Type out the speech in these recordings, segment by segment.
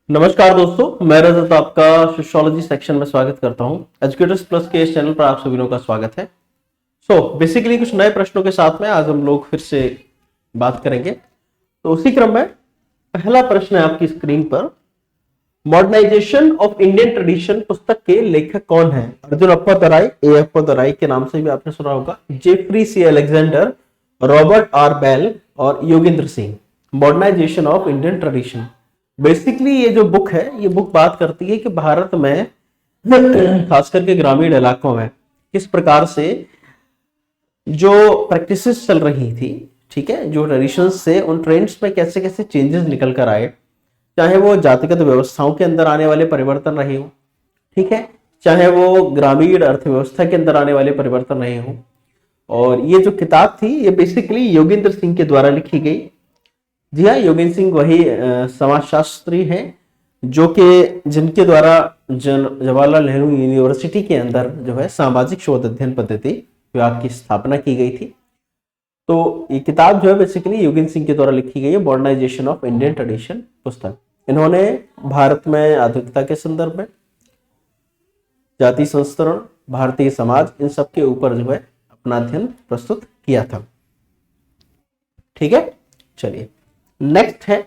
नमस्कार दोस्तों, मैं रजत आपका सोशियोलॉजी सेक्शन में स्वागत करता हूं। एजुकेटर्स प्लस के इस चैनल पर आप सभी लोगों का स्वागत है। बेसिकली कुछ नए प्रश्नों के साथ में आज हम लोग फिर से बात करेंगे। तो उसी क्रम में पहला प्रश्न है आपकी स्क्रीन पर। मॉडर्नाइजेशन ऑफ इंडियन ट्रेडिशन पुस्तक के लेखक कौन है? अर्जुन अप्पादुराई, ए अप्पादुराई के नाम से भी आपने सुना होगा, Jeffrey C Alexander, Robert R Bell और Yogendra Singh. Modernisation of Indian tradition. Basically ये जो बुक है, ये बुक बात करती है कि भारत में खास करके ग्रामीण इलाकों में किस प्रकार से जो प्रैक्टिसेस चल रही थी, ठीक है, जो ट्रेडिशंस से उन ट्रेंड्स में कैसे कैसे चेंजेस निकल कर आए, चाहे वो जातिगत व्यवस्थाओं के अंदर आने वाले परिवर्तन रहे हो, ठीक है, चाहे वो ग्रामीण अर्थव्यवस्था के अंदर आने वाले परिवर्तन रहे हो। और ये जो किताब थी ये बेसिकली योगेंद्र सिंह के द्वारा लिखी गई। जी हाँ, योगेंद्र सिंह वही समाजशास्त्री हैं जो कि जिनके द्वारा जवाहरलाल नेहरू यूनिवर्सिटी के अंदर जो है सामाजिक शोध अध्ययन पद्धति विभाग की स्थापना की गई थी। तो ये किताब जो है बेसिकली योगेंद्र सिंह के द्वारा लिखी गई है, मॉडर्नाइजेशन ऑफ इंडियन ट्रेडिशन पुस्तक। इन्होंने भारत में आधुनिकता के संदर्भ में, जाति संस्करण, भारतीय समाज, इन सब के ऊपर जो है अपना अध्ययन प्रस्तुत किया था। ठीक है, चलिए नेक्स्ट है,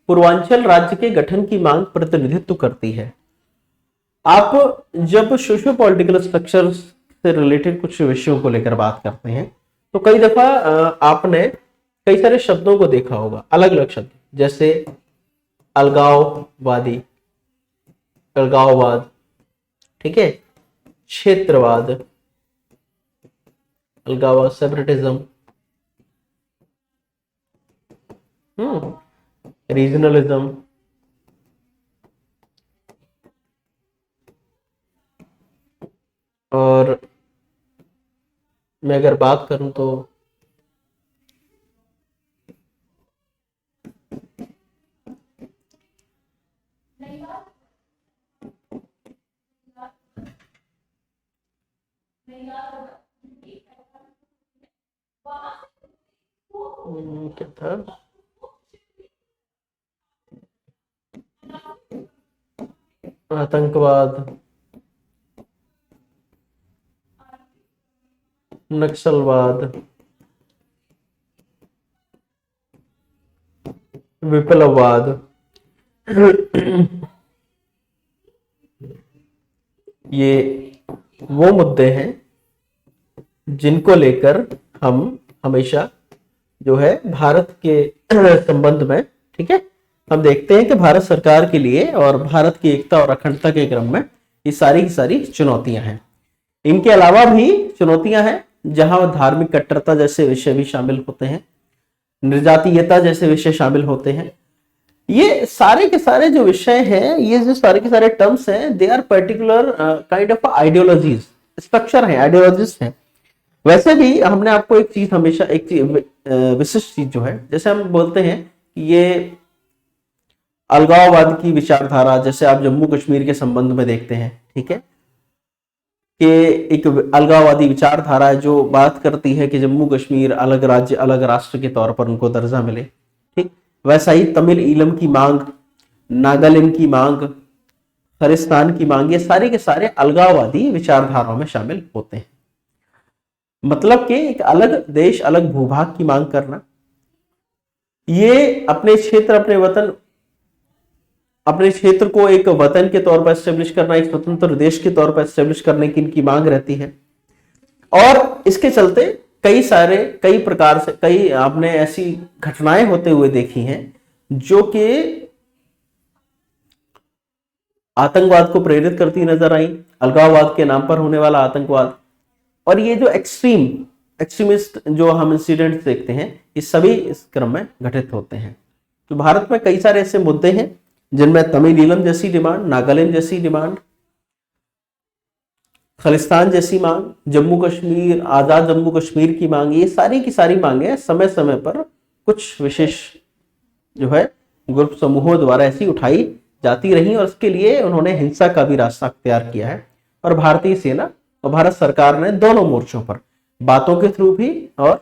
पूर्वांचल राज्य के गठन की मांग प्रतिनिधित्व करती है। आप जब सोशियो पॉलिटिकल स्ट्रक्चर से रिलेटेड कुछ विषयों को लेकर बात करते हैं तो कई दफा आपने कई सारे शब्दों को देखा होगा, अलग अलग शब्द, जैसे अलगाववादी, अलगाववाद, ठीक है, क्षेत्रवाद, अलगाववाद, सेपरेटिज्म, रीजनलिज्म, और मैं अगर बात करूं तो क्या था, आतंकवाद, नक्सलवाद, विप्लववाद, ये वो मुद्दे हैं जिनको लेकर हम हमेशा जो है भारत के संबंध में, ठीक है, हम देखते हैं कि भारत सरकार के लिए और भारत की एकता और अखंडता के क्रम में ये सारी की सारी चुनौतियां हैं। इनके अलावा भी चुनौतियां हैं जहां धार्मिक कट्टरता जैसे विषय भी शामिल होते हैं, निर्जातीयता जैसे विषय शामिल होते हैं। ये सारे के सारे जो विषय हैं, ये जो सारे के सारे टर्म्स हैं, they are particular kind of ideologies, structure है, आइडियोलॉजीज हैं। वैसे भी हमने आपको एक चीज हमेशा, एक विशिष्ट चीज जो है, जैसे हम बोलते हैं कि ये अलगाववाद की विचारधारा, जैसे आप जम्मू कश्मीर के संबंध में देखते हैं, ठीक है, कि एक अलगाववादी विचारधारा है जो बात करती है कि जम्मू कश्मीर अलग राज्य, अलग राष्ट्र के तौर पर उनको दर्जा मिले। ठीक, वैसा ही तमिल ईलम की मांग, नागालैंड की मांग, खलिस्तान की मांग, ये सारे के सारे अलगाववादी विचारधाराओं में शामिल होते हैं। मतलब कि एक अलग देश, अलग भूभाग की मांग करना, ये अपने क्षेत्र, अपने क्षेत्र को एक वतन के तौर पर एस्टेब्लिश करना, एक स्वतंत्र देश के तौर पर एस्टेब्लिश करने की इनकी मांग रहती है। और इसके चलते कई प्रकार से कई आपने ऐसी घटनाएं होते हुए देखी हैं जो कि आतंकवाद को प्रेरित करती नजर आई, अलगाववाद के नाम पर होने वाला आतंकवाद। और ये जो एक्सट्रीमिस्ट जो हम इंसिडेंट देखते हैं, ये सभी इस क्रम में घटित होते हैं। तो भारत में कई सारे ऐसे मुद्दे हैं जिनमें तमिल ईलम जैसी डिमांड, नागालैंड जैसी डिमांड, खालिस्तान जैसी मांग, जम्मू कश्मीर, आजाद जम्मू कश्मीर की मांग, ये सारी की सारी मांगे समय समय पर कुछ विशेष जो है ग्रुप समूहों द्वारा ऐसी उठाई जाती रही, और उसके लिए उन्होंने हिंसा का भी रास्ता अख्तियार किया है। और भारतीय सेना और भारत सरकार ने दोनों मोर्चों पर, बातों के थ्रू भी और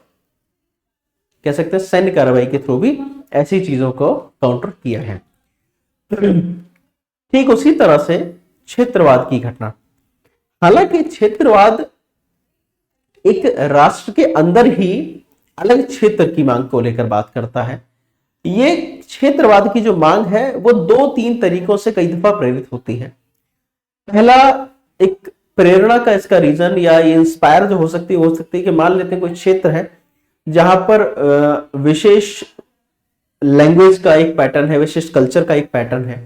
कह सकते हैं सैन्य कार्रवाई के थ्रू भी, ऐसी चीजों को काउंटर किया है। ठीक उसी तरह से क्षेत्रवाद की घटना। हालांकि क्षेत्रवाद एक राष्ट्र के अंदर ही अलग क्षेत्र की मांग को लेकर बात करता है। ये क्षेत्रवाद की जो मांग है वो 2-3 तरीकों से कई दफा प्रेरित होती है। पहला, एक प्रेरणा का इसका रीजन या ये इंस्पायर जो हो सकती है कि मान लेते हैं कोई क्षेत्र है जहां पर विशेष लैंग्वेज का एक पैटर्न है, विशेष कल्चर का एक पैटर्न है,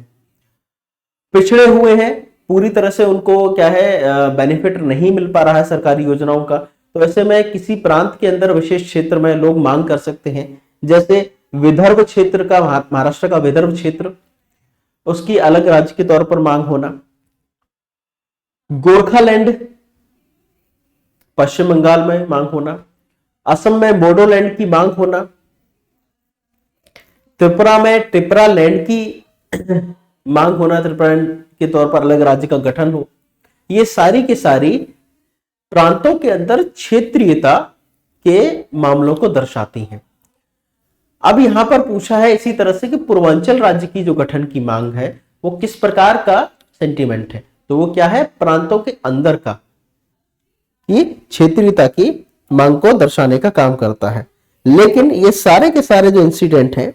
पिछड़े हुए हैं, पूरी तरह से उनको क्या है बेनिफिट नहीं मिल पा रहा है सरकारी योजनाओं का। तो ऐसे में किसी प्रांत के अंदर विशेष क्षेत्र में लोग मांग कर सकते हैं। जैसे विदर्भ क्षेत्र का, महाराष्ट्र का विदर्भ क्षेत्र, उसकी अलग राज्य के तौर पर मांग होना। गोरखालैंड पश्चिम बंगाल में मांग होना। असम में बोडोलैंड की मांग होना। त्रिपुरा में त्रिपुरा लैंड की मांग होना, त्रिपुरा के तौर पर अलग राज्य का गठन हो। ये सारी की सारी प्रांतों के अंदर क्षेत्रीयता के मामलों को दर्शाती हैं। अब यहां पर पूछा है इसी तरह से कि पूर्वांचल राज्य की जो गठन की मांग है वो किस प्रकार का सेंटीमेंट है। तो वो क्या है, प्रांतों के अंदर का, ये क्षेत्रीयता की मांग को दर्शाने का काम करता है। लेकिन ये सारे के सारे जो इंसिडेंट हैं,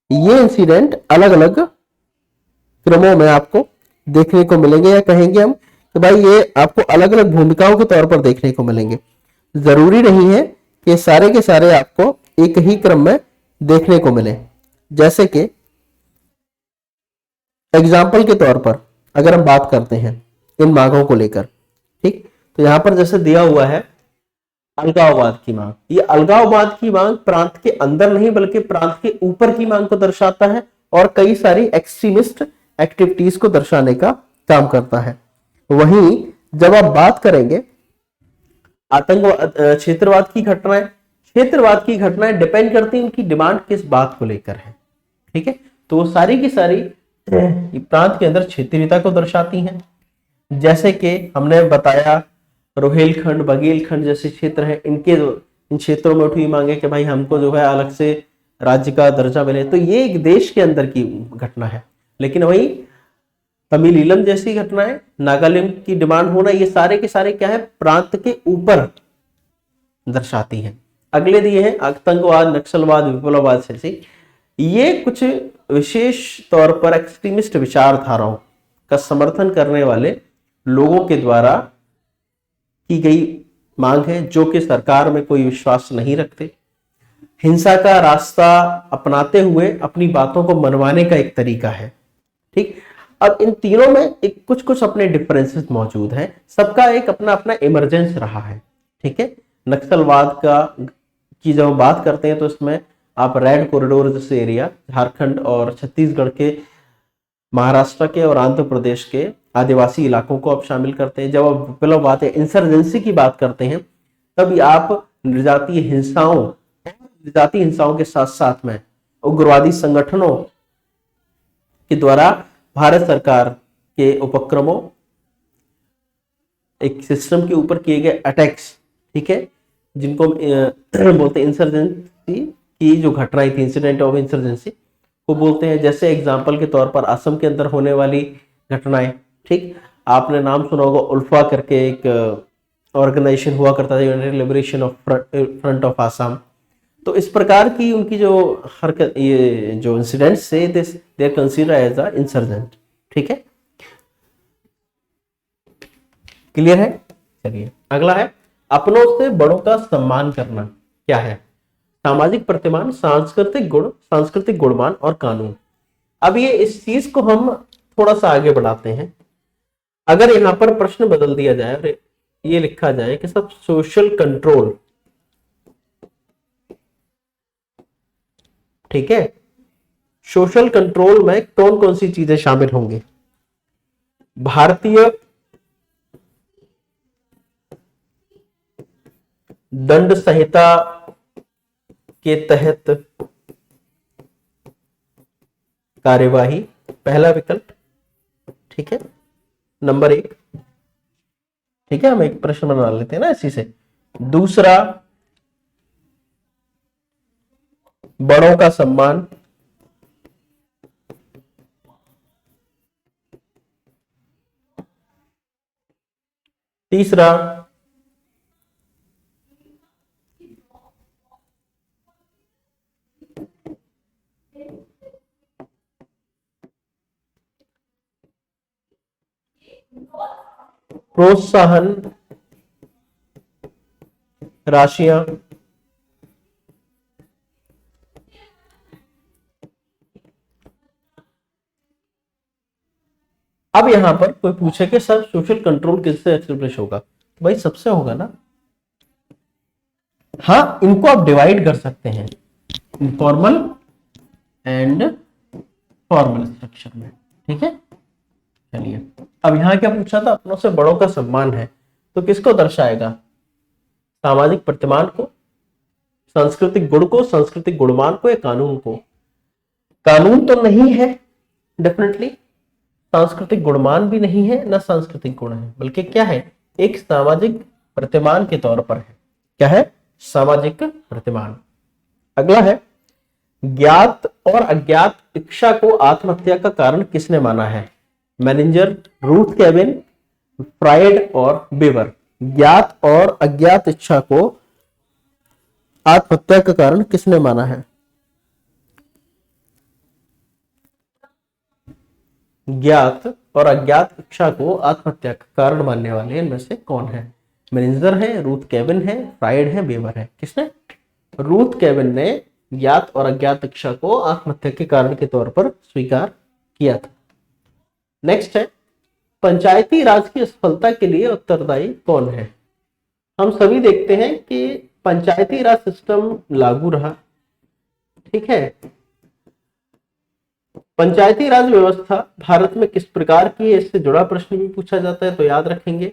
ये इंसिडेंट अलग अलग क्रमों में आपको देखने को मिलेंगे, या कहेंगे हम कि भाई ये आपको अलग अलग भूमिकाओं के तौर पर देखने को मिलेंगे। जरूरी नहीं है कि सारे के सारे आपको एक ही क्रम में देखने को मिले। जैसे कि एग्जाम्पल के तौर पर अगर हम बात करते हैं इन मांगों को लेकर, ठीक, तो यहां पर जैसे दिया हुआ है अलगाववाद की मांग। ये अलगाववाद की मांग प्रांत के अंदर नहीं बल्कि प्रांत के ऊपर की मांग को दर्शाता है और कई सारी एक्सट्रीमिस्ट एक्टिविटीज को दर्शाने का काम करता है। वहीं जब आप बात करेंगे आतंकवाद, क्षेत्रवाद की घटनाएं, क्षेत्रवाद की घटनाएं डिपेंड करती हैं उनकी डिमांड किस बात को लेकर है। ठीक है, तो वो सारी की सारी प्रांत के अंदर क्षेत्रीयता को दर्शाती हैं। जैसे कि हमने बताया रोहेलखंड, बघेलखंड जैसे क्षेत्र हैं, इन क्षेत्रों में उठी मांगे कि भाई हमको जो है अलग से राज्य का दर्जा मिले। तो ये एक देश के अंदर की घटना है। लेकिन वही तमिलीलम जैसी घटनाएं, नागालैंड की डिमांड होना, ये सारे के सारे क्या है, प्रांत के ऊपर दर्शाती हैं। अगले दिए हैं आतंकवाद, नक्सलवाद, विप्लववाद जैसी, ये कुछ विशेष तौर पर एक्सट्रीमिस्ट विचारधाराओं का समर्थन करने वाले लोगों के द्वारा की गई मांग है, जो कि सरकार में कोई विश्वास नहीं रखते, हिंसा का रास्ता अपनाते हुए अपनी बातों को मनवाने का एक तरीका है। ठीक, अब इन तीनों में एक कुछ कुछ अपने डिफरेंसेस मौजूद हैं, सबका एक अपना अपना इमरजेंस रहा है। ठीक है, नक्सलवाद का की जब हम बात करते हैं तो इसमें आप रेड कॉरिडोर जैसे एरिया, झारखंड और छत्तीसगढ़ के, महाराष्ट्र के और आंध्र प्रदेश के आदिवासी इलाकों को आप शामिल करते हैं। जब आप विप्लववाद या इंसर्जेंसी की बात करते हैं तब आप जातीय हिंसाओं के साथ साथ में उग्रवादी संगठनों के द्वारा भारत सरकार के उपक्रमों, एक सिस्टम के ऊपर किए गए अटैक्स, ठीक है, जिनको बोलते हैं इंसर्जेंसी की जो घटनाएं थी, इंसिडेंट ऑफ इंसर्जेंसी को बोलते हैं। जैसे एग्जाम्पल के तौर पर असम के अंदर होने वाली घटनाएं, ठीक, आपने नाम सुना होगा उल्फा करके एक ऑर्गेनाइजेशन हुआ करता था, United liberation of front of Assam. तो इस प्रकार की उनकी जो हरकत, ये जो इंसिडेंट्स से they are consider as a insurgent. ठीक है, क्लियर है। चलिए अगला है अपनों से बड़ों का सम्मान करना। क्या है, सामाजिक प्रतिमान, सांस्कृतिक गुणमान और कानून। अब ये इस चीज को हम थोड़ा सा आगे बढ़ाते हैं। अगर यहां पर प्रश्न बदल दिया जाए और ये लिखा जाए कि सब सोशल कंट्रोल, ठीक है, सोशल कंट्रोल में कौन कौन सी चीजें शामिल होंगी? भारतीय दंड संहिता के तहत कार्यवाही, पहला विकल्प। ठीक है, नंबर 1। ठीक है, हम एक प्रश्न बना लेते हैं ना इसी से। दूसरा, बड़ों का सम्मान। तीसरा, प्रोत्साहन राशियां। अब यहां पर कोई पूछे कि सर सोशल कंट्रोल किससे एस्टेब्लिश होगा, तो भाई सबसे होगा ना। हाँ, इनको आप डिवाइड कर सकते हैं इनफॉर्मल एंड फॉर्मल स्ट्रक्चर में, ठीक है। चलिए, अब यहां क्या पूछा था, अपनों से बड़ों का सम्मान है, तो किसको दर्शाएगा, सामाजिक प्रतिमान को, सांस्कृतिक गुण को, सांस्कृतिक गुणमान को, या कानून को। कानून तो नहीं है डेफिनेटली, सांस्कृतिक गुणमान भी नहीं है, ना सांस्कृतिक गुण है, बल्कि क्या है, एक सामाजिक प्रतिमान के तौर पर है। क्या है, सामाजिक प्रतिमान। अगला है, ज्ञात और अज्ञात इच्छा को आत्महत्या का कारण किसने माना है, मैनेजर, रूथ केविन, फ्राइड और बेवर। ज्ञात और अज्ञात इच्छा को आत्महत्या का कारण किसने माना है, ज्ञात और अज्ञात इच्छा को आत्महत्या का कारण मानने वाले इनमें से कौन है, मैनेजर है, रूथ केविन है, फ्राइड है, बेवर है। किसने, रूथ केविन ने ज्ञात और अज्ञात इच्छा को आत्महत्या के कारण के तौर पर स्वीकार किया था। नेक्स्ट है, पंचायती राज की असफलता के लिए उत्तरदायी कौन है। हम सभी देखते हैं कि पंचायती राज सिस्टम लागू रहा, ठीक है। पंचायती राज व्यवस्था भारत में किस प्रकार की है, इससे जुड़ा प्रश्न भी पूछा जाता है, तो याद रखेंगे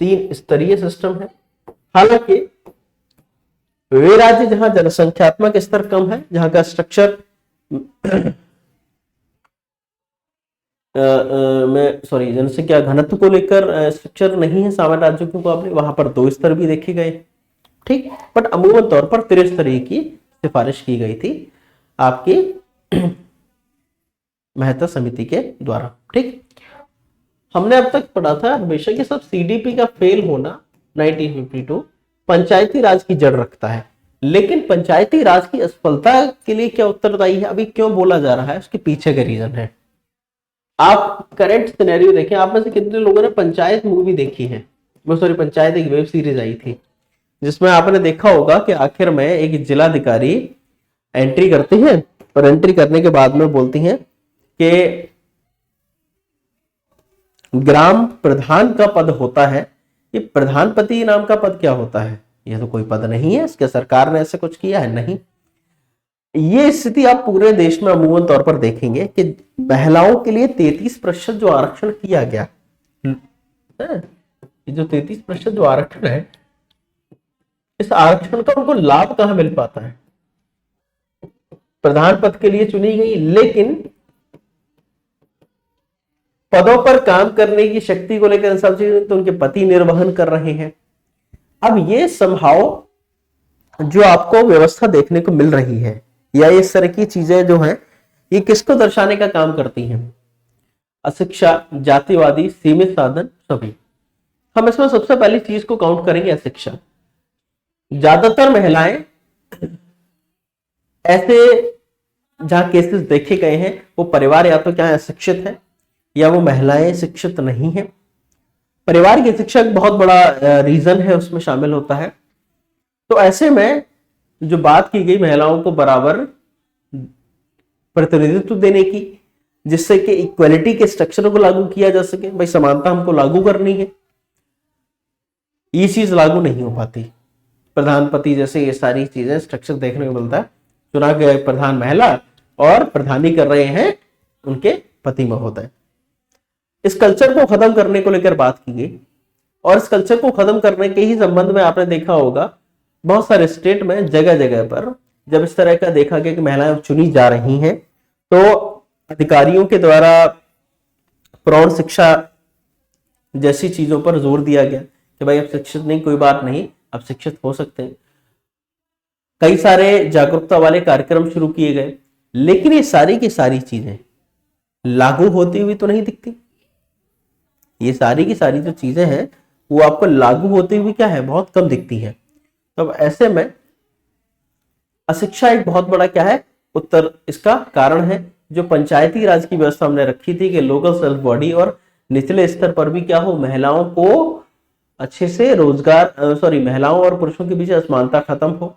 3 स्तरीय सिस्टम है। हालांकि वे राज्य जहां जनसंख्यात्मक स्तर कम है, जहां का स्ट्रक्चर जनसंख्या घनत्व को लेकर स्ट्रक्चर नहीं है सामान्य राज्यों के मुकाबले, वहां पर 2 स्तर भी देखे गए, ठीक। बट अमूमन तौर पर त्रिस्तरीय की सिफारिश की गई थी आपकी मेहता समिति के द्वारा, ठीक। हमने अब तक पढ़ा था हमेशा कि सब सीडीपी का फेल होना 1952 पंचायती राज की जड़ रखता है, लेकिन पंचायती राज की असफलता के लिए क्या उत्तरदायी है, अभी क्यों बोला जा रहा है, उसके पीछे का रीजन है। आप करंट सिनेरियो देखें, आप में से कितने लोगों ने पंचायत मूवी देखी है, वो सॉरी पंचायत एक वेब सीरीज आई थी, जिसमें आपने देखा होगा कि आखिर में एक जिलाधिकारी एंट्री करते हैं और एंट्री करने के बाद में बोलती हैं कि ग्राम प्रधान का पद होता है, ये प्रधानपति नाम का पद क्या होता है, यह तो कोई पद नहीं है, इसके सरकार ने ऐसे कुछ किया है नहीं। ये स्थिति आप पूरे देश में अमूमन तौर पर देखेंगे कि महिलाओं के लिए 33% जो आरक्षण किया गया, ये जो 33% जो आरक्षण है, इस आरक्षण का उनको लाभ कहां मिल पाता है, प्रधान पद के लिए चुनी गई, लेकिन पदों पर काम करने की शक्ति को लेकर सब चीजें तो उनके पति निर्वहन कर रहे हैं। अब ये संभाव जो आपको व्यवस्था देखने को मिल रही है, या इस तरह की चीजें जो हैं, ये किसको दर्शाने का काम करती हैं, अशिक्षा, जातिवादी, सीमित साधन, सभी। हम इसमें सबसे पहली चीज को काउंट करेंगे अशिक्षा। ज्यादातर महिलाएं ऐसे जहां केसेस देखे गए हैं, वो परिवार या तो क्या अशिक्षित है या वो महिलाएं शिक्षित नहीं है। परिवार की शिक्षा एक बहुत बड़ा रीजन है, उसमें शामिल होता है। तो ऐसे में जो बात की गई महिलाओं को बराबर प्रतिनिधित्व देने की, जिससे कि इक्वलिटी के स्ट्रक्चर को लागू किया जा सके, भाई समानता हमको लागू करनी है, ये चीज लागू नहीं हो पाती। प्रधानपति जैसे ये सारी चीजें स्ट्रक्चर देखने को मिलता है, चुना गया प्रधान महिला और प्रधानी कर रहे हैं उनके पति महोदय। इस कल्चर को खत्म करने को लेकर बात की गई, और इस कल्चर को खत्म करने के ही संबंध में आपने देखा होगा बहुत सारे स्टेट में जगह जगह पर जब इस तरह का देखा गया कि महिलाएं चुनी जा रही हैं, तो अधिकारियों के द्वारा प्रौढ़ शिक्षा जैसी चीजों पर जोर दिया गया कि भाई अब शिक्षित नहीं कोई बात नहीं, अब शिक्षित हो सकते हैं। कई सारे जागरूकता वाले कार्यक्रम शुरू किए गए, लेकिन ये सारी की सारी चीजें लागू होती हुई तो नहीं दिखती। ये सारी की सारी जो चीजें हैं वो आपको लागू होते हुए क्या है, बहुत कम दिखती है। तो अब ऐसे में अशिक्षा एक बहुत बड़ा क्या है, उत्तर इसका कारण है। जो पंचायती राज की व्यवस्था हमने रखी थी कि लोकल सेल्फ बॉडी और निचले स्तर पर भी क्या हो, महिलाओं को अच्छे से रोजगार, महिलाओं और पुरुषों के बीच असमानता खत्म हो।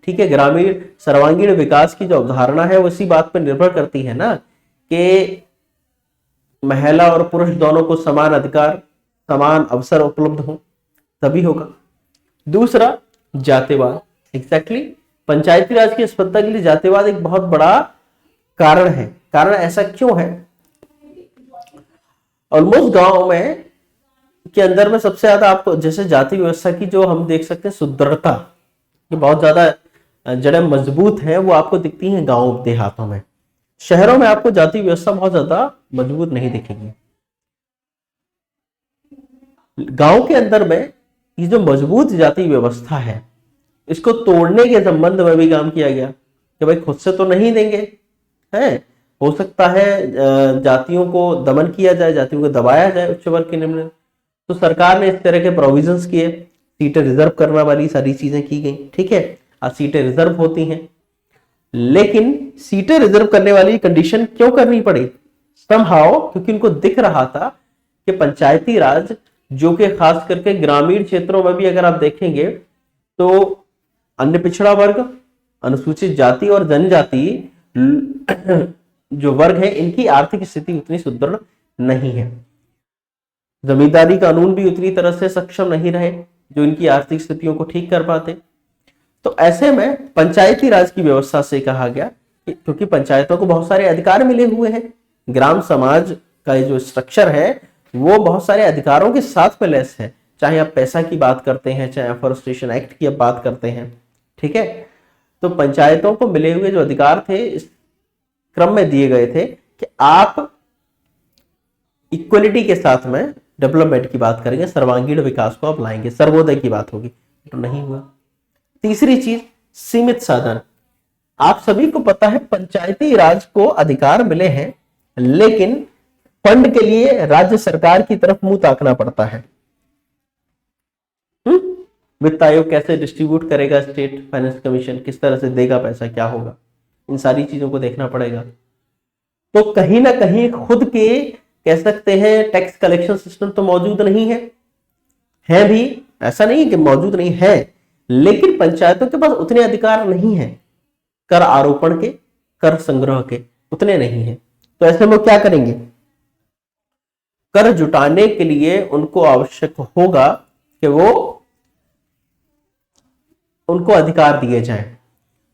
ठीक है, ग्रामीण सर्वांगीण विकास की जो अवधारणा है वो इसी बात पर निर्भर करती है ना कि महिला और पुरुष दोनों को समान अधिकार, समान अवसर उपलब्ध हो, तभी होगा। दूसरा, जातिवाद। एग्जैक्टली, पंचायती राज की सफलता के लिए जातिवाद एक बहुत बड़ा कारण है। कारण ऐसा क्यों है? ऑलमोस्ट गांव में के अंदर में सबसे ज्यादा आपको जैसे जाति व्यवस्था की जो हम देख सकते हैं सुदृढ़ता, ये बहुत ज्यादा जड़ें मजबूत हैं, वो आपको दिखती हैं गांव देहातों में। शहरों में आपको जाति व्यवस्था बहुत ज्यादा मजबूत नहीं दिखेगी। गांव के अंदर में ये जो मजबूत जाति व्यवस्था है, इसको तोड़ने के संबंध में भी काम किया गया कि भाई खुद से तो नहीं देंगे, है हो सकता है जातियों को दमन किया जाए, जातियों को दबाया जाए, उच्च वर्ग के निम्न। तो सरकार ने इस तरह के प्रोविजंस किए, सीटें रिजर्व करने वाली सारी चीजें की गई। ठीक है, आज सीटें रिजर्व होती हैं, लेकिन सीटें रिजर्व करने वाली कंडीशन क्यों करनी पड़ी? समहाउ क्योंकि उनको दिख रहा था कि पंचायती राज, जो कि खास करके ग्रामीण क्षेत्रों में भी अगर आप देखेंगे तो अन्य पिछड़ा वर्ग, अनुसूचित जाति और जनजाति जो वर्ग है, इनकी आर्थिक स्थिति उतनी सुदृढ़ नहीं है। जमींदारी कानून भी उतनी तरह से सक्षम नहीं रहे जो इनकी आर्थिक स्थितियों को ठीक कर पाते। तो ऐसे में पंचायती राज की व्यवस्था से कहा गया क्योंकि पंचायतों को बहुत सारे अधिकार मिले हुए हैं, ग्राम समाज का जो स्ट्रक्चर है वो बहुत सारे अधिकारों के साथ में लैस है। चाहे आप पैसा की बात करते हैं, चाहे अफॉरेस्टेशन एक्ट की आप बात करते हैं। ठीक है, तो पंचायतों को मिले हुए जो अधिकार थे इस क्रम में दिए गए थे कि आप इक्वलिटी के साथ में डेवलपमेंट की बात करेंगे, सर्वांगीण विकास को आप लाएंगे, सर्वोदय की बात होगी, तो नहीं हुआ। तीसरी चीज, सीमित साधन। आप सभी को पता है पंचायती राज को अधिकार मिले हैं, लेकिन फंड के लिए राज्य सरकार की तरफ मुंह ताकना पड़ता है। वित्त आयोग कैसे डिस्ट्रीब्यूट करेगा, स्टेट फाइनेंस कमीशन किस तरह से देगा पैसा, क्या होगा, इन सारी चीजों को देखना पड़ेगा। तो कहीं ना कहीं खुद के कह सकते हैं टैक्स कलेक्शन सिस्टम तो मौजूद नहीं है भी, ऐसा नहीं कि मौजूद नहीं है, लेकिन पंचायतों के पास उतने अधिकार नहीं है कर आरोपण के, कर संग्रह के उतने नहीं है। तो ऐसे में क्या करेंगे? कर जुटाने के लिए उनको आवश्यक होगा कि वो उनको अधिकार दिए जाएं।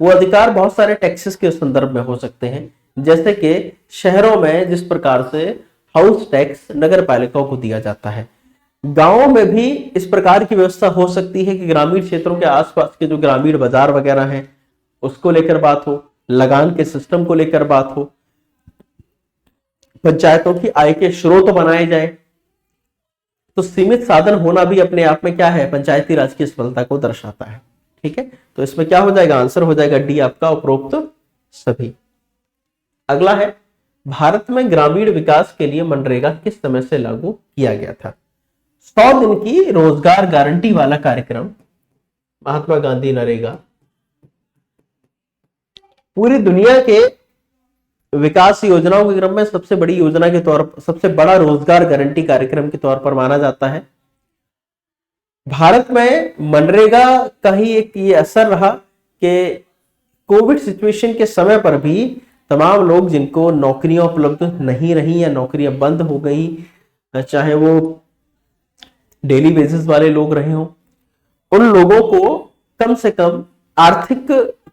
वो अधिकार बहुत सारे टैक्सेस के संदर्भ में हो सकते हैं, जैसे कि शहरों में जिस प्रकार से हाउस टैक्स नगर पालिकाओं को दिया जाता है, गांवों में भी इस प्रकार की व्यवस्था हो सकती है कि ग्रामीण क्षेत्रों के आसपास के जो ग्रामीण बाजार वगैरह हैं उसको लेकर बात हो, लगान के सिस्टम को लेकर बात हो, पंचायतों की आय के स्रोत बनाए जाए। तो सीमित साधन होना भी अपने आप में क्या है, पंचायती राज की सफलता को दर्शाता है। ठीक है, तो इसमें क्या हो जाएगा, आंसर हो जाएगा डी आपका, उपरोक्त सभी। अगला है, भारत में ग्रामीण विकास के लिए मनरेगा किस समय से लागू किया गया था? 100 दिन की रोजगार गारंटी वाला कार्यक्रम महात्मा गांधी नरेगा पूरी दुनिया के विकास योजनाओं के क्रम में सबसे बड़ी योजना के तौर पर, सबसे बड़ा रोजगार गारंटी कार्यक्रम के तौर पर माना जाता है। भारत में मनरेगा का ही एक ये असर रहा कि कोविड सिचुएशन के समय पर भी तमाम लोग जिनको नौकरियां उपलब्ध नहीं रही या नौकरियां बंद हो गई, चाहे वो डेली बेसिस वाले लोग रहे हों, उन लोगों को कम से कम आर्थिक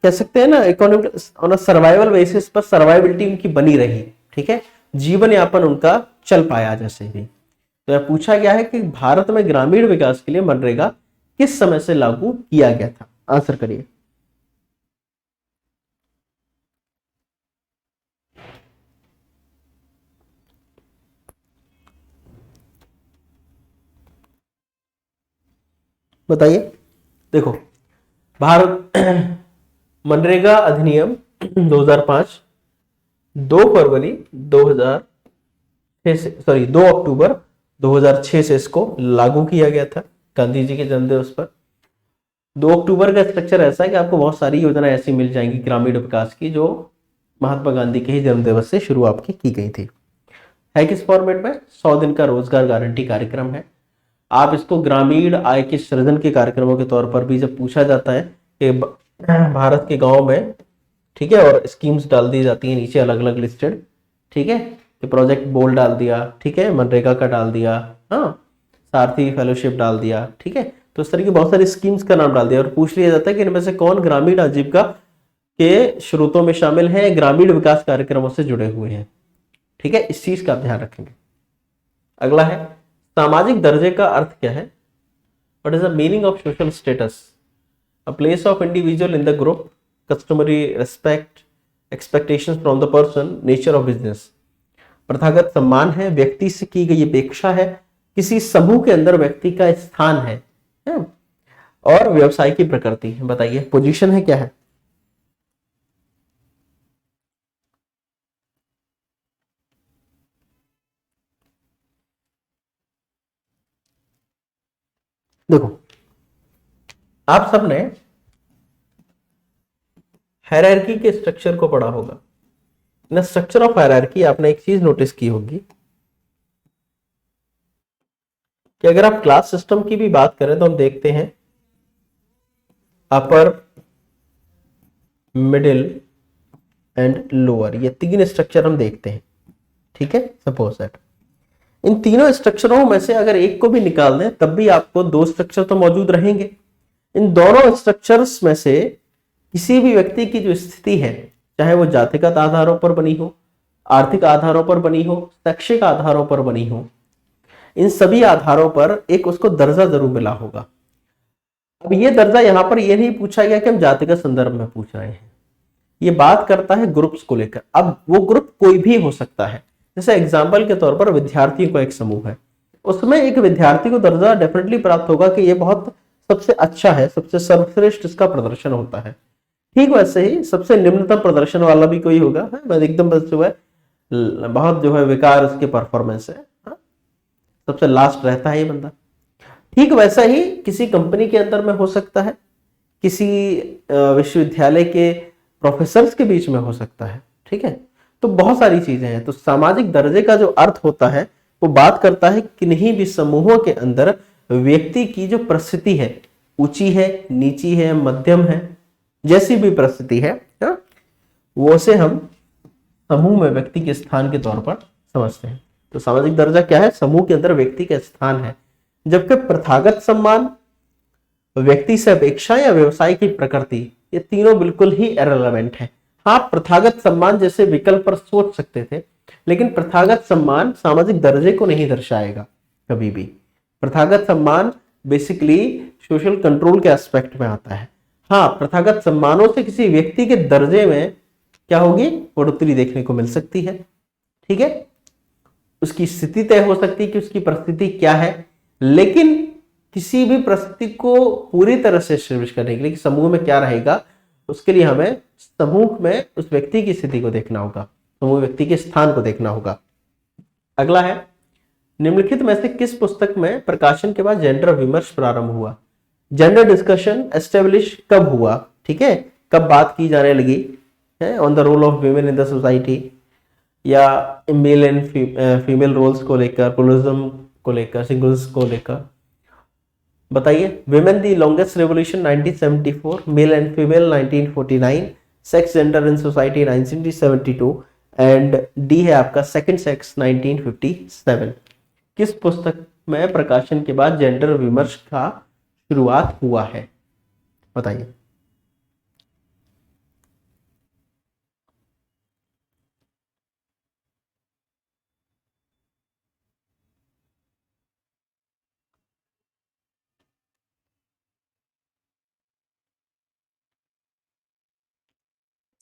कह सकते हैं ना, इकोनॉमिक ऑन सर्वाइवल बेसिस पर सर्वाइबिलिटी उनकी बनी रही। ठीक है, जीवन यापन उनका चल पाया जैसे भी। तो यह पूछा गया है कि भारत में ग्रामीण विकास के लिए मनरेगा किस समय से लागू किया गया था? आंसर करिए। बताइए। देखो, भारत मनरेगा अधिनियम 2005 2 अक्टूबर 2006 से इसको लागू किया गया था गांधी जी के जन्मदिवस पर। 2 अक्टूबर का स्ट्रक्चर ऐसा है कि आपको बहुत सारी योजना ऐसी मिल जाएंगी ग्रामीण विकास की जो महात्मा गांधी के ही जन्मदिवस से शुरू आपकी की गई थी। है किस फॉर्मेट में? 100 दिन का रोजगार गारंटी कार्यक्रम है। आप इसको ग्रामीण आय के सृजन के कार्यक्रमों के तौर पर भी जब पूछा जाता है कि भारत के गांव में, ठीक है, और स्कीम्स डाल दी जाती है नीचे अलग अलग लिस्टेड, ठीक है, कि प्रोजेक्ट बोल डाल दिया, ठीक है, मनरेगा का डाल दिया, हाँ, सारथी फेलोशिप डाल दिया, ठीक है, तो इस तरह की बहुत सारी स्कीम्स का नाम डाल दिया और पूछ लिया जाता है कि इनमें से कौन ग्रामीण आजीविका के स्रोतों में शामिल है, ग्रामीण विकास कार्यक्रमों से जुड़े हुए हैं। ठीक है, इस चीज का आप ध्यान रखेंगे। अगला है सामाजिक दर्जे का अर्थ क्या है? What is the meaning of social status? A place of individual in the group, customary respect, expectations from the person, nature of business. प्रथागत सम्मान है, व्यक्ति से की गई अपेक्षा है, किसी समूह के अंदर व्यक्ति का स्थान है? और व्यवसाय की प्रकृति। बताइए पोजीशन है क्या है? देखो, आप सबने हायरार्की के स्ट्रक्चर को पढ़ा होगा। इन स्ट्रक्चर ऑफ हायरार्की आपने एक चीज नोटिस की होगी कि अगर आप क्लास सिस्टम की भी बात करें तो हम देखते हैं अपर, मिडिल एंड लोअर, ये 3 स्ट्रक्चर हम देखते हैं। ठीक है, सपोज दैट इन तीनों स्ट्रक्चरों में से अगर एक को भी निकाल दें तब भी आपको 2 स्ट्रक्चर तो मौजूद रहेंगे। इन दोनों स्ट्रक्चर्स में से किसी भी व्यक्ति की जो स्थिति है, चाहे वो जातिगत आधारों पर बनी हो, आर्थिक आधारों पर बनी हो, शैक्षिक आधारों पर बनी हो, इन सभी आधारों पर एक उसको दर्जा जरूर मिला होगा। अब ये दर्जा यहां पर ये नहीं पूछा गया कि हम जातिगत संदर्भ में पूछ रहे हैं, ये बात करता है ग्रुप्स को लेकर। अब वो ग्रुप कोई भी हो सकता है, जैसे एग्जाम्पल के तौर पर विद्यार्थियों का एक समूह है, उसमें एक विद्यार्थी को दर्जा डेफिनेटली प्राप्त होगा कि ये बहुत सबसे अच्छा है, सबसे सर्वश्रेष्ठ इसका प्रदर्शन होता है। ठीक वैसे ही सबसे निम्नतम प्रदर्शन वाला भी कोई होगा, एकदम बस जो है बहुत जो है बेकार उसके परफॉर्मेंस है, सबसे लास्ट रहता है ये बंदा। ठीक वैसा ही किसी कंपनी के अंदर में हो सकता है, किसी विश्वविद्यालय के प्रोफेसर्स के बीच में हो सकता है। ठीक है, तो बहुत सारी चीजें हैं। तो सामाजिक दर्जे का जो अर्थ होता है वो बात करता है किन्हीं भी समूहों के अंदर व्यक्ति की जो परिस्थिति है, ऊंची है, नीची है, मध्यम है, जैसी भी परिस्थिति है, वो से हम समूह में व्यक्ति के स्थान के तौर पर समझते हैं। तो सामाजिक दर्जा क्या है? समूह के अंदर व्यक्ति का स्थान है। जबकि प्रथागत सम्मान, व्यक्ति से अपेक्षा या व्यवसाय की प्रकृति, ये तीनों बिल्कुल ही इररिलेवेंट है। हाँ, प्रथागत सम्मान जैसे विकल्प पर सोच सकते थे, लेकिन प्रथागत सम्मान सामाजिक दर्जे को नहीं दर्शाएगा कभी भी। प्रथागत सम्मान बेसिकली सोशल कंट्रोल के एस्पेक्ट में आता है। हाँ, प्रथागत सम्मानों से किसी व्यक्ति के दर्जे में क्या होगी? बढ़ोतरी देखने को मिल सकती है। ठीक है, उसकी स्थिति तय हो सकती है कि उसकी परिस्थिति क्या है, लेकिन किसी भी परिस्थिति को पूरी तरह से एस्टेब्लिश करने के लिए कि समूह में क्या रहेगा, उसके लिए हमें समूह में उस व्यक्ति की स्थिति को देखना होगा, समूह व्यक्ति के स्थान को देखना होगा। अगला है निम्नलिखित में से किस पुस्तक में प्रकाशन के बाद जेंडर विमर्श प्रारंभ हुआ? जेंडर डिस्कशन एस्टेब्लिश कब हुआ? ठीक है, कब बात की जाने लगी है on the role of women in the society, या मेल एंड फीमेल रोल्स को लेकर, प्लुरलिज्म को लेकर, सिंगल्स को लेकर। बताइए, women the longest revolution 1974, male and female 1949, sex gender in society 1972 and D है आपका सेकंड सेक्स 1957। किस पुस्तक में प्रकाशन के बाद जेंडर विमर्श का शुरुआत हुआ है? बताइए।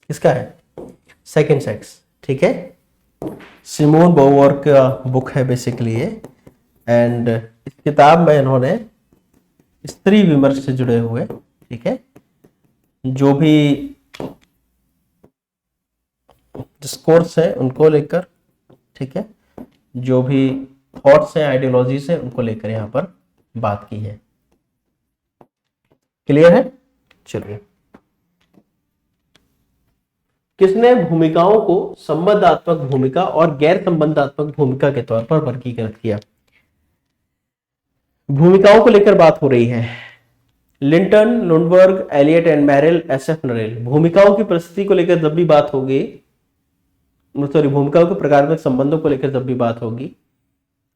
किसका है? Second sex. ठीक है, सिमोन बोवर का बुक है बेसिकली ये, एंड इस किताब में इन्होंने स्त्री विमर्श से जुड़े हुए, ठीक है, जो भी डिस्कोर्स है उनको लेकर, ठीक है, जो भी थॉट्स हैं, आइडियोलॉजीज हैं, उनको लेकर यहाँ पर बात की है। क्लियर है? चलिए, किसने भूमिकाओं को संबंधात्मक भूमिका और गैर संबंधात्मक भूमिका के तौर पर वर्गीकृत किया? भूमिकाओं को लेकर बात हो रही है। Linton, Lundberg, Elliott and Merrill, SF Nadel. भूमिकाओं की परिस्थिति को लेकर जब भी बात होगी, सॉरी, भूमिकाओं के प्रकार में संबंधों को लेकर जब भी बात होगी,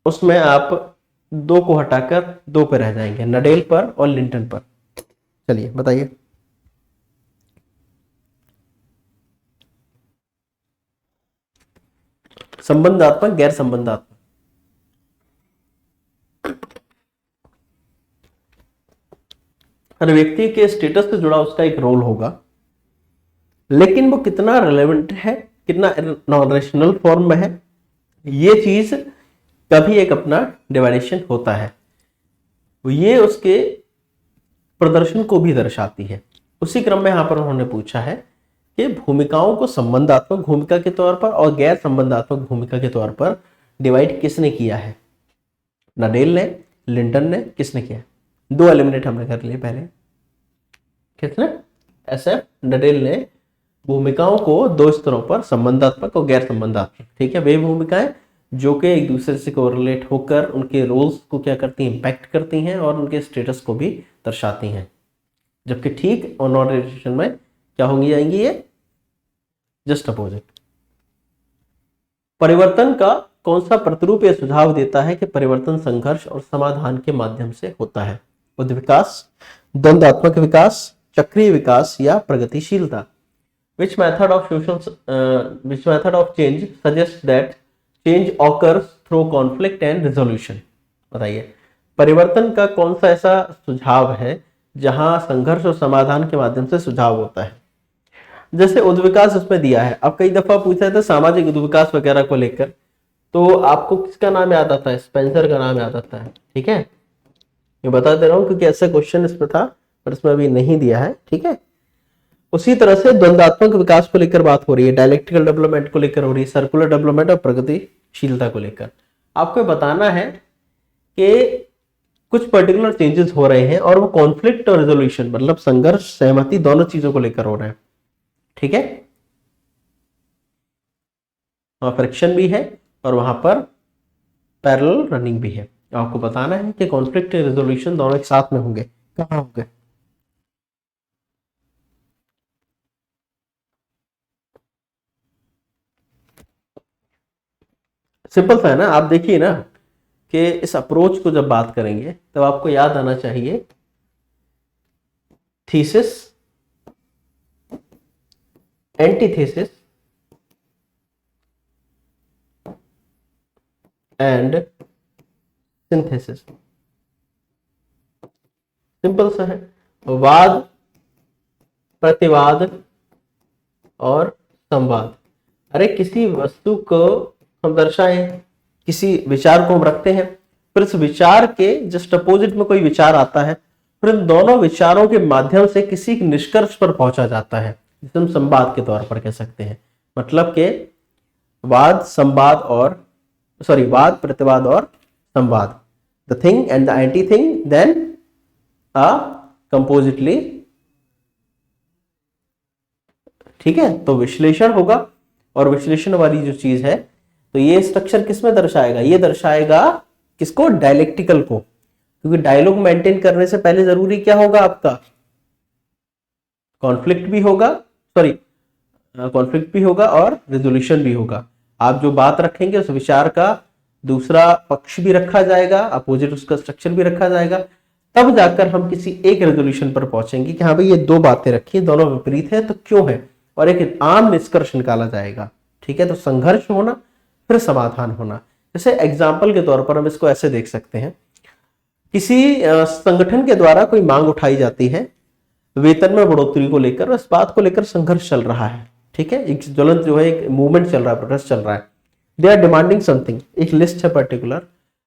उसमें आप दो को हटाकर दो पे रह जाएंगे, नडेल पर और लिंटन पर। चलिए बताइए। संबंधात्मक, गैर संबंधात्मक। हर व्यक्ति के स्टेटस से जुड़ा उसका एक रोल होगा, लेकिन वो कितना रिलेवेंट है, कितना नॉन रेशनल फॉर्म में है, ये चीज का भी एक अपना डिवाइडेशन होता है। ये उसके प्रदर्शन को भी दर्शाती है। उसी क्रम में यहां पर उन्होंने पूछा है कि भूमिकाओं को संबंधात्मक भूमिका के तौर पर और गैर संबंधात्मक भूमिका के तौर पर डिवाइड किसने किया है? नडेल ने, लिंटन ने, किसने किया? दो एलिमिनेट हमने कर लिए पहले। किसने? एसएफ नडेल ने भूमिकाओं को दो स्तरों पर, संबंधात्मक और गैर संबंधात्मक, ठीक है, वे भूमिकाएं जो कि एक दूसरे से कोरिलेट होकर उनके रोल्स को क्या करती हैं, इंपैक्ट करती हैं और उनके स्टेटस को भी दर्शाती हैं। जबकि ठीक और नॉन रिलेशन में क्या होंगी जाएंगी? ये जस्ट अपोजिट। परिवर्तन का कौन सा प्रतिरूप यह सुझाव देता है कि परिवर्तन संघर्ष और समाधान के माध्यम से होता है? उद्विकास, द्वंद्वात्मक विकास, चक्रीय विकास या प्रगतिशीलता? Which method of change suggests that change occurs through conflict and resolution? बताइए, परिवर्तन का कौन सा ऐसा सुझाव है जहां संघर्ष और समाधान के माध्यम से सुझाव होता है? जैसे उद्विकास उसमें दिया है। अब कई दफा पूछा था सामाजिक उद्विकास वगैरह को लेकर, तो आपको किसका नाम याद आता है? स्पेंसर का नाम याद आता है, ठीक है, ये बता दे रहा हूं क्योंकि ऐसा क्वेश्चन इसमें था पर इसमें अभी नहीं दिया है, ठीक है। उसी तरह से द्वंद्वात्मक विकास को लेकर बात हो रही है, डायलेक्टिकल डेवलपमेंट को लेकर हो रही है, सर्कुलर डेवलपमेंट और प्रगतिशीलता को लेकर। आपको बताना है कि कुछ पर्टिकुलर चेंजेस हो रहे हैं और वो कॉन्फ्लिक्ट और रेजोल्यूशन, मतलब संघर्ष, सहमति, दोनों चीजों को लेकर हो रहे हैं, ठीक है। वहां फ्रिक्शन भी है और वहां पर पैरेलल रनिंग भी है। आपको बताना है कि कॉन्फ्लिक्ट और रेजोल्यूशन दोनों एक साथ में होंगे, कहां होंगे? सिंपल सा है ना। आप देखिए ना कि इस अप्रोच को जब बात करेंगे तब आपको याद आना चाहिए thesis, antithesis and synthesis. Simple सा है, वाद, प्रतिवाद और संवाद। अरे किसी वस्तु को हम दर्शाएं, किसी विचार को हम रखते हैं, फिर इस विचार के जस्ट अपोजिट में कोई विचार आता है, फिर इन दोनों विचारों के माध्यम से किसी निष्कर्ष पर पहुंचा जाता है, जिसे हम संवाद के तौर पर कह सकते हैं। मतलब के वाद, संवाद और वाद, प्रतिवाद और संवाद, the thing and the anti thing, then a compositely, ठीक है। तो विश्लेषण होगा और विश्लेषण वाली जो चीज है, तो ये स्ट्रक्चर किसमें दर्शाएगा? ये दर्शाएगा किसको? डायलेक्टिकल को। क्योंकि डायलॉग मेंटेन करने से पहले जरूरी क्या होगा आपका? कॉन्फ्लिक्ट भी होगा, कॉन्फ्लिक्ट भी होगा और रेजोल्यूशन भी होगा। आप जो बात रखेंगे उस विचार का दूसरा पक्ष भी रखा जाएगा, अपोजिट उसका स्ट्रक्चर भी रखा जाएगा, तब जाकर हम किसी एक रेजोल्यूशन पर पहुंचेंगे कि हाँ भाई ये दो बातें रखी है, दोनों विपरीत है तो क्यों है, और एक आम निष्कर्ष निकाला जाएगा, ठीक है। तो संघर्ष होना, फिर समाधान होना। जैसे एग्जाम्पल के तौर पर हम इसको ऐसे देख सकते हैं, किसी संगठन के द्वारा कोई मांग उठाई जाती है वेतन में बढ़ोतरी को लेकर, इस बात को लेकर संघर्ष चल रहा है, ठीक है। एक ज्वलंत जो है एक मूवमेंट चल रहा है, प्रोटेस्ट चल रहा है, दे आर डिमांडिंग समथिंग, एक लिस्ट है पर्टिकुलर।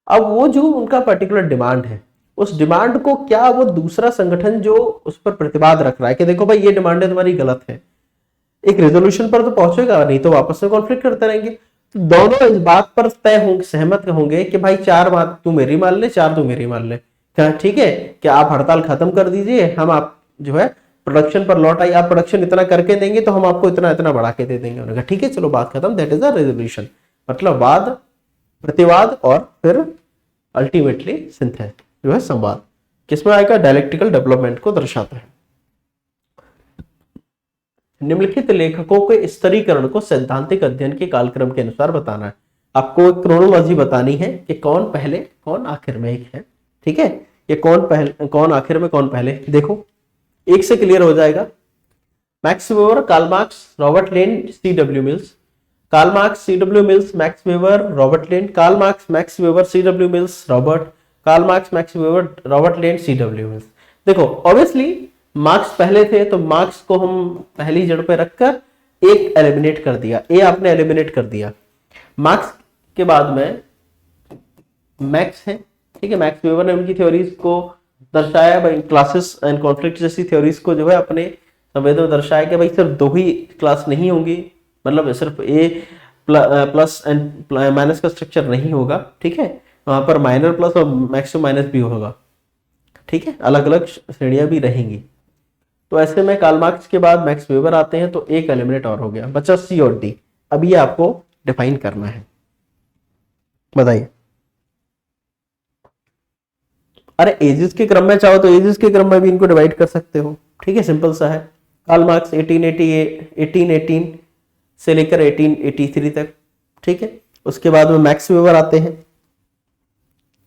अब वो जो उनका पर्टिकुलर डिमांड है, उस डिमांड को क्या वो दूसरा संगठन जो उस पर प्रतिवाद रख रहा है कि देखो भाई ये डिमांड है तुम्हारी गलत है, एक रेजोल्यूशन पर तो पहुंचेगा, नहीं तो वापस में कॉन्फ्लिक्ट करते रहेंगे। दोनों इस बात पर तय होंगे, सहमत होंगे कि भाई 4 बात तू मेरी मान ले, 4 तू मेरी मान ले, क्या ठीक है, कि आप हड़ताल खत्म कर दीजिए, हम आप जो है प्रोडक्शन पर लौट आई, आप प्रोडक्शन इतना करके देंगे तो हम आपको इतना इतना बढ़ा के दे देंगे। उन्होंने कहा ठीक है चलो बात खत्म, दैट इज अ रेजोल्यूशन। मतलब वाद प्रतिवाद और फिर अल्टीमेटली सिंथेसिस जो है संवाद, किसमें आएगा, डायलेक्टिकल डेवलपमेंट को दर्शाता है। निम्नलिखित लेखकों के स्तरीकरण को सैद्धांतिक अध्ययन के कालक्रम के अनुसार बताना है। आपको एक क्रोनोलॉजी बतानी है कि कौन पहले कौन आखिर में एक है, ठीक है, ये कौन पहले कौन आखिर में कौन पहले, देखो एक से क्लियर हो जाएगा। Max Weber, Karl Marx, Robert Lynd, C W Mills. Karl Marx, C W Mills, Max Weber, Robert Lynd. Karl Marx, Max Weber, C W Mills, Robert. Karl Marx, Max Weber, Robert Lynd, C W Mills. देखो obviously Marx पहले थे तो marks को हम पहली जड़ पे रखकर एक एलिमिनेट कर दिया, ए आपने एलिमिनेट कर दिया। मार्क्स के बाद में मैक्स है, ठीक है, मैक्स वेबर ने उनकी थ्योरीज को दर्शाया, भाई क्लासेस एंड कॉन्फ्लिक्ट जैसी थ्योरीज को जो है अपने संवेदों में दर्शाया कि भाई सिर्फ 2 ही क्लास नहीं होंगी, मतलब सिर्फ ए प्लस एंड माइनस का स्ट्रक्चर नहीं होगा, ठीक है, वहां पर माइनर प्लस और मैक्सिमम माइनस भी होगा, ठीक है, अलग अलग श्रेणियां भी रहेंगी। तो ऐसे में कार्ल मार्क्स के बाद मैक्स वेबर आते हैं तो एक एलिमिनेट और हो गया, बचा सी और डी। अब ये आपको डिफाइन करना है, बताइए। अरे एजेस के क्रम में चाहो तो एजेस के क्रम में भी इनको डिवाइड कर सकते हो, ठीक है, सिंपल सा है। कार्ल मार्क्स 1818 से लेकर 1883 तक, ठीक है, उसके बाद में मैक्स वेबर आते हैं,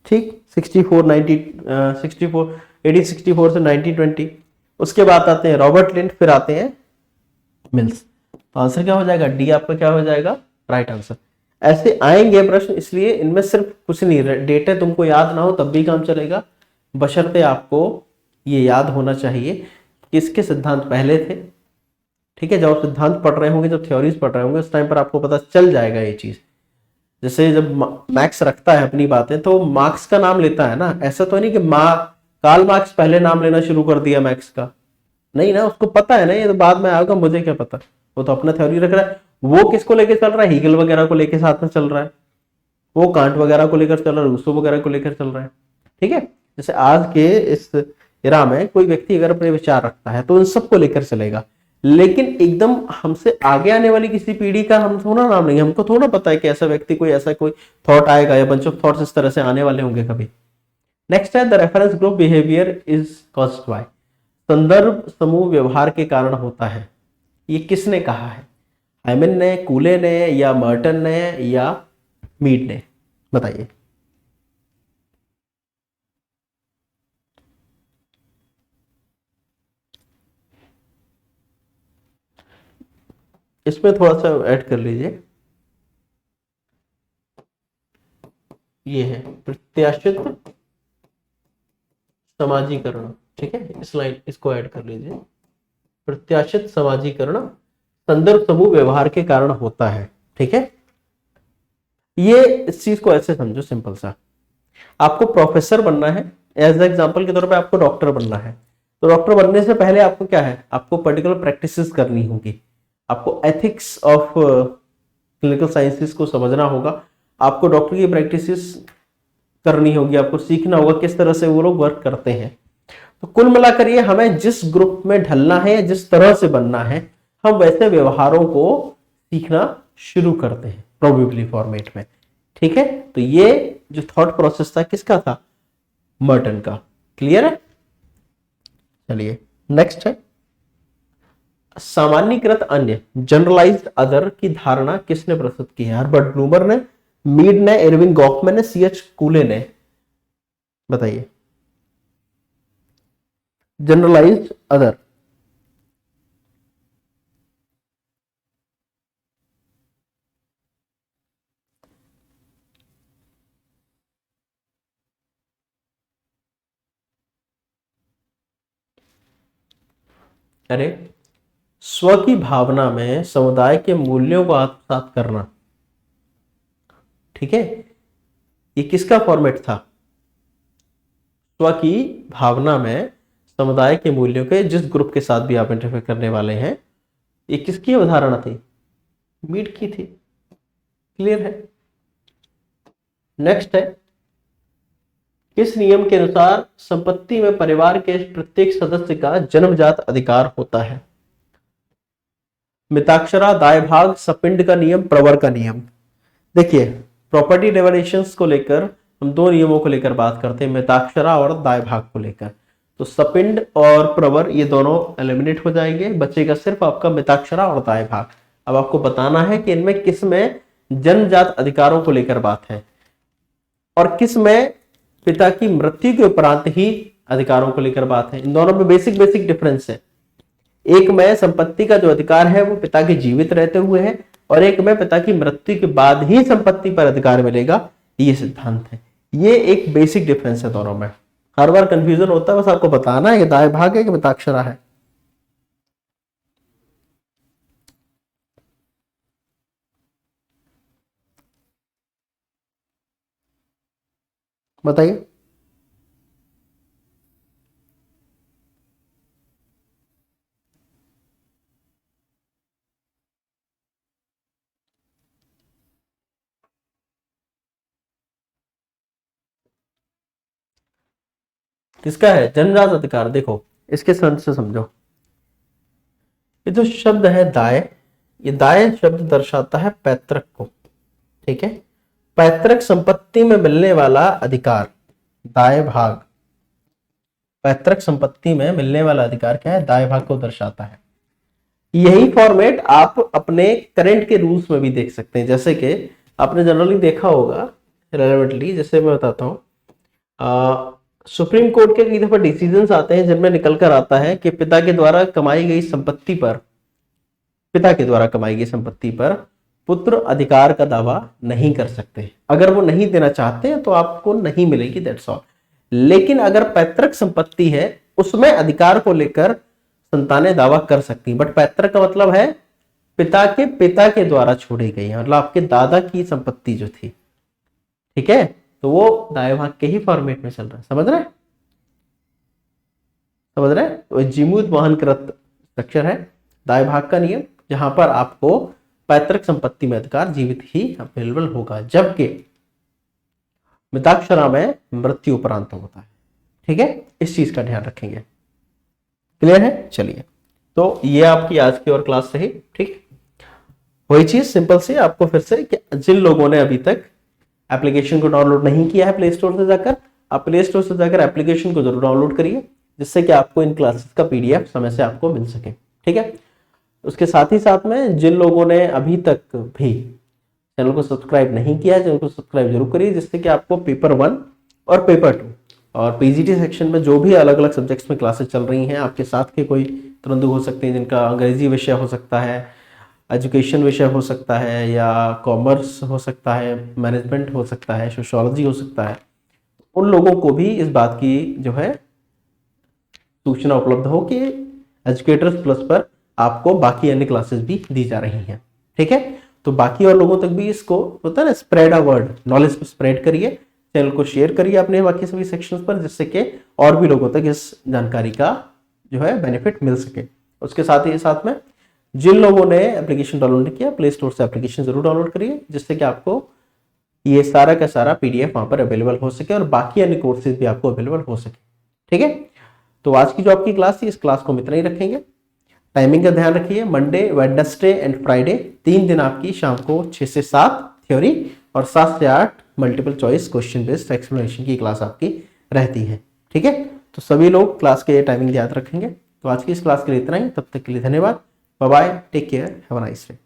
ठीक, 1864 से 1920। उसके बाद आते हैं रॉबर्ट लिंड, फिर आते हैं मिल्स। तो आंसर क्या हो जाएगा, डी आपका क्या हो जाएगा, राइट आंसर। ऐसे आएंगे प्रश्न, इसलिए इनमें सिर्फ कुछ नहीं, डेटा तुमको याद ना हो तब भी काम चलेगा, बशर्ते आपको ये याद होना चाहिए कि इसके सिद्धांत पहले थे, ठीक है। जब आप सिद्धांत पढ़ रहे होंगे, जब थ्योरीज पढ़ रहे होंगे, उस टाइम पर आपको पता चल जाएगा ये चीज। जैसे जब मैक्स रखता है अपनी बातें तो मार्क्स का नाम लेता है ना, ऐसा तो नहीं कि कार्ल मार्क्स पहले नाम लेना शुरू कर दिया मैक्स का, नहीं ना, उसको पता है ना ये तो बाद में आएगा, मुझे क्या पता, वो तो अपना थ्योरी रख रहा है। वो किसको लेके चल रहा है, हीगल वगैरह को लेके साथ में चल रहा है, वो कांट वगैरह को लेकर चल रहा है, रूसो वगैरह को लेकर चल रहा है, ठीक है। जैसे आज के इस इरा में कोई व्यक्ति अगर अपने विचार रखता है तो उन सबको लेकर चलेगा, लेकिन एकदम हमसे आगे आने वाली किसी पीढ़ी का हम थोड़ा नाम लेंगे, हमको थोड़ा पता है कि ऐसा व्यक्ति कोई ऐसा कोई थॉट आएगा या बंच ऑफ थॉट्स इस तरह से आने वाले होंगे कभी। नेक्स्ट है the reference group behaviour is caused by, संदर्भ समूह व्यवहार के कारण होता है। ये किसने कहा है, हाइमन ने, कूले ने, या मर्टन ने, या मीड ने, बताइए। इसमें थोड़ा सा ऐड कर लीजिए, ये है प्रत्याशित समाजीकरण, ठीक है, इस लाइन इसको ऐड कर लीजिए। प्रत्याशित समाजीकरण संदर्भ समूह व्यवहार के कारण होता है, ठीक है। ये इस चीज को ऐसे समझो, सिंपल सा, आपको प्रोफेसर बनना है, एज एग्जांपल के तौर पे आपको डॉक्टर बनना है, तो डॉक्टर बनने से पहले आपको क्या है, आपको पर्टिकुलर प्रैक्टिसेस करनी होगी, आपको एथिक्स ऑफ क्लिनिकल साइंसेस को समझना होगा, आपको डॉक्टर की प्रैक्टिसेस करनी होगी, आपको सीखना होगा किस तरह से वो लोग वर्क करते हैं। तो कुल मिलाकर ये हमें जिस ग्रुप में ढलना है, जिस तरह से बनना है, हम वैसे व्यवहारों को सीखना शुरू करते हैं प्रोबेबली फॉर्मेट में, ठीक है। तो ये जो थॉट प्रोसेस था किसका था, मर्टन का, क्लियर है। चलिए नेक्स्ट है सामान्यकृत अन्य, जनरलाइज्ड अदर की धारणा किसने प्रस्तुत की है, हर्बर्ट ब्लूमर ने, मीड ने, एरविन गॉफमैन ने, सीएच कूले ने, बताइए। जनरलाइज्ड अदर, अरे स्व की भावना में समुदाय के मूल्यों को आत्मसात करना, ठीक है, ये किसका फॉर्मेट था, स्व की भावना में समुदाय के मूल्यों के, जिस ग्रुप के साथ भी आप इंटरफेयर करने वाले हैं, ये किसकी अवधारणा थी, मीड की थी, क्लियर है। नेक्स्ट है, किस नियम के अनुसार संपत्ति में परिवार के प्रत्येक सदस्य का जन्मजात अधिकार होता है? मिताक्षरा, दाय भाग, सपिंड का नियम, प्रवर का नियम। देखिए, प्रॉपर्टी डिवाइडेशंस को लेकर हम दो नियमों को लेकर बात करते हैं, मिताक्षरा और दाय भाग को लेकर। तो सपिंड और प्रवर ये दोनों एलिमिनेट हो जाएंगे, बचेगा सिर्फ आपका मिताक्षरा और दाय भाग। अब आपको बताना है कि इनमें किस में जन्मजात अधिकारों को लेकर बात है और किस में पिता की मृत्यु के उपरांत ही अधिकारों को लेकर बात है। इन दोनों में बेसिक डिफरेंस है। एक में संपत्ति का जो अधिकार है वो पिता के जीवित रहते हुए है और एक में पिता की मृत्यु के बाद ही संपत्ति पर अधिकार मिलेगा, ये सिद्धांत है। ये एक बेसिक डिफरेंस है दोनों में। हर बार कंफ्यूजन होता है, बस आपको बताना है कि दाय भाग है कि मिताक्षरा है। बताइए। किसका है जन्मजात अधिकार? देखो इसके संदर्भ से समझो, ये जो शब्द है दाय, ये दाय शब्द दर्शाता है पैतृक को। ठीक है, पैतृक संपत्ति में मिलने वाला अधिकार दाय भाग, पैतृक संपत्ति में मिलने वाला अधिकार क्या है? दाय भाग को दर्शाता है। यही फॉर्मेट आप अपने करंट के रूल्स में भी देख सकते हैं, जैसे कि आपने जनरली देखा होगा रेलेवेंटली। जैसे मैं बताता हूँ, सुप्रीम कोर्ट के कई दफा डिसीजंस आते हैं जिनमें निकल कर आता है कि पिता के द्वारा कमाई गई संपत्ति पर पुत्र अधिकार का दावा नहीं कर सकते। अगर वो नहीं देना चाहते हैं तो आपको नहीं मिलेगी, दैट्स ऑल। लेकिन अगर पैतृक संपत्ति है उसमें अधिकार को लेकर संतानें दावा कर सकती हैं। बट पैतृक का मतलब है पिता के द्वारा छोड़ी गई, मतलब आपके दादा की संपत्ति जो थी। ठीक है, तो वो दाय भाग के ही फॉर्मेट में चल रहा है। समझ रहे? तो जीमूत वहनकृत स्ट्रक्चर है दाय भाग का नियम, जहां पर आपको पैतृक संपत्ति में अधिकार जीवित ही अवेलेबल होगा, जबकि मिताक्षरा में मृत्यु उपरांत होता है। ठीक है, इस चीज का ध्यान रखेंगे। क्लियर है? चलिए, तो ये आपकी आज की और क्लास रही। ठीक, वही चीज सिंपल सी आपको फिर से कि जिन लोगों ने अभी तक एप्लीकेशन को डाउनलोड नहीं किया है प्ले स्टोर से जाकर, आप प्ले स्टोर से जाकर एप्लीकेशन को जरूर डाउनलोड करिए, जिससे कि आपको इन क्लासेस का पीडीएफ समय से आपको मिल सके। ठीक है, उसके साथ ही साथ में जिन लोगों ने अभी तक भी चैनल को सब्सक्राइब नहीं किया है, चैनल को सब्सक्राइब जरूर करिए, जिससे कि आपको पेपर 1 और पेपर 2 और पीजीटी सेक्शन में जो भी अलग अलग सब्जेक्ट्स में क्लासेस चल रही हैं, आपके साथ के कोई तुरंत हो सकते हैं जिनका अंग्रेजी विषय हो सकता है, एजुकेशन विषय हो सकता है, या कॉमर्स हो सकता है, मैनेजमेंट हो सकता है, सोशियोलॉजी हो सकता है, उन लोगों को भी इस बात की जो है सूचना उपलब्ध हो कि एजुकेटर्स प्लस पर आपको बाकी अन्य क्लासेस भी दी जा रही हैं। ठीक है, तो बाकी और लोगों तक भी इसको होता है ना, स्प्रेड अ वर्ड, नॉलेज को स्प्रेड करिए, चैनल को शेयर करिए अपने बाकी सभी सेक्शंस पर, जिससे कि और भी लोगों तक इस जानकारी का जो है बेनिफिट मिल सके। उसके साथ में जिन लोगों ने एप्लीकेशन डाउनलोड किया, प्ले स्टोर से एप्लीकेशन जरूर डाउनलोड करिए, जिससे कि आपको ये सारा का सारा पीडीएफ वहां पर अवेलेबल हो सके और बाकी अन्य कोर्सेज भी आपको अवेलेबल हो सके। ठीक है, तो आज की जो आपकी क्लास थी, इस क्लास को हम इतना ही रखेंगे। टाइमिंग का ध्यान रखिए, मंडे, वेडनेसडे एंड फ्राइडे 3 दिन आपकी शाम को 6 से 7 थ्योरी और 7 से 8 multiple choice question based explanation की क्लास आपकी रहती है। ठीक है, तो सभी लोग क्लास के टाइमिंग याद रखेंगे। तो आज की इस क्लास के लिए इतना ही, तब तक के लिए धन्यवाद। Bye bye, take care, have a nice day.